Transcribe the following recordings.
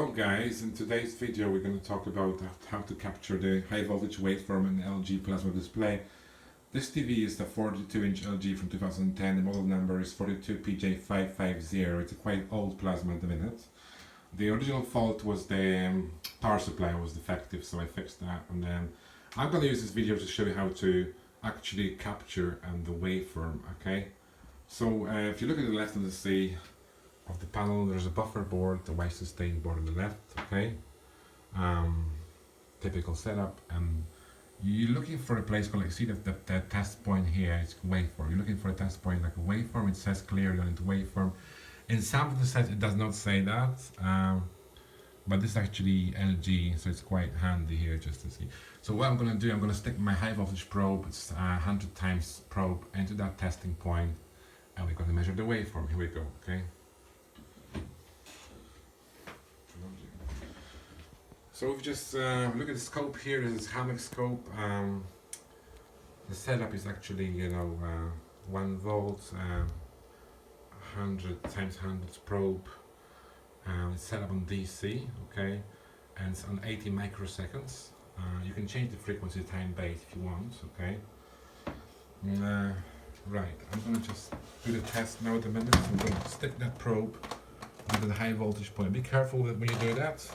Hello guys, in today's video we're going to talk about how to capture the high voltage waveform in the LG plasma display. This TV is the 42-inch LG from 2010, the model number is 42PJ550, it's a quite old plasma at the minute. The original fault was the power supply was defective, so I fixed that, and then I'm going to use this video to show you how to actually capture the waveform, okay? So if you look at the left of the panel, there's a buffer board, the wave sustain board on the left, okay? Typical setup, and you're looking for a place called, like, see the test point here, it's waveform. You're looking for a test point like a waveform, it says clearly on it waveform. In some of the sets it does not say that, but this is actually LG, so it's quite handy here just to see. So what I'm going to do, I'm going to stick my high voltage probe, it's 100 times probe, into that testing point, and we're going to measure the waveform. Here we go, okay? So if you just look at the scope here, this is hammock scope. The setup is actually, 1 volt, 100 times 100 probe. It's set up on DC, okay, and it's on 80 microseconds. You can change the frequency time base if you want, okay. Right, I'm going to just do the test now at the minute. I'm going to stick that probe into the high voltage point. Be careful when you do that.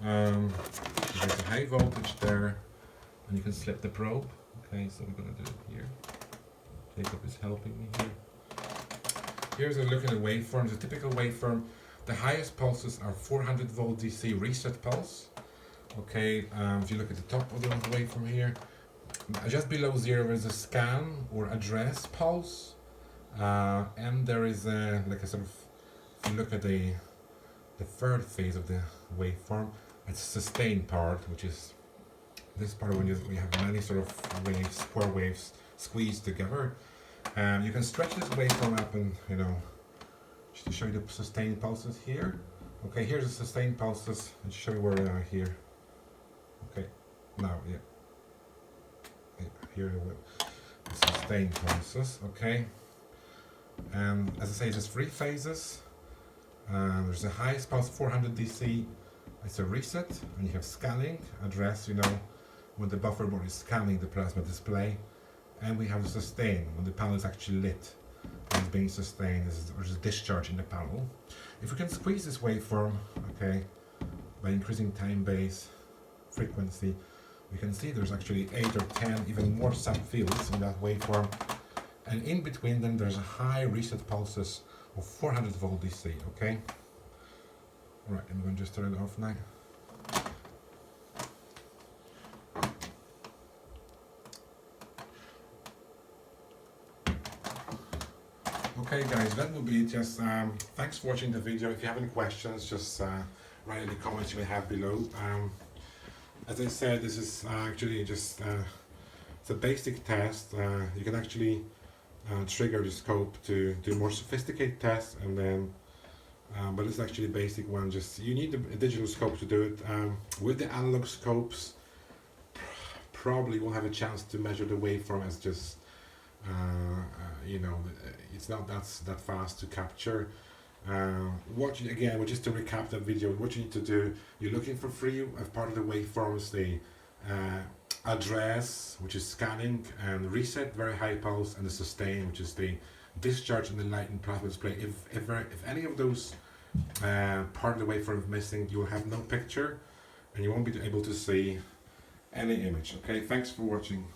There's a high voltage there, and you can slip the probe. Okay, so we're going to do it here. Jacob is helping me here. Here's a look at the waveform. It's a typical waveform. The highest pulses are 400 volt DC reset pulse. Okay, if you look at the top of the waveform here, just below zero is a scan or address pulse, and there is like a sort of, if you look at the third phase of the waveform, it's a sustain part, which is this part when we have many sort of waves, square waves squeezed together. You can stretch this waveform up and, just to show you the sustain pulses here. Okay, here's the sustain pulses, and show you where they are here. Okay, now, yeah, here the sustain pulses, okay. And as I say, there's 3 phases. There's the highest pulse, 400 DC, it's a reset, and you have scanning, address, when the buffer board is scanning the plasma display, and we have the sustain, when the panel is actually lit, and it's being sustained, there's a discharge in the panel. If we can squeeze this waveform, okay, by increasing time base, frequency, we can see there's actually 8 or 10, even more subfields in that waveform, and in between them there's a high reset pulses of 400 volt DC, okay? Alright, I'm going to just turn it off now. Okay guys, that will be it. Just thanks for watching the video. If you have any questions, just write in the comments you may have below. As I said, this is actually just it's a basic test. You can actually trigger the scope to do more sophisticated tests, and then but it's actually a basic one. Just you need a digital scope to do it. With the analog scopes, probably won't have a chance to measure the waveform, as just it's not that fast to capture. Just to recap that video, what you need to do, you're looking for 3 as part of the waveforms: the address, which is scanning, and reset, very high pulse, and the sustain, which is the discharge in the light and plasma display. If any of those part of the waveform is missing, you will have no picture, and you won't be able to see any image. Okay, thanks for watching.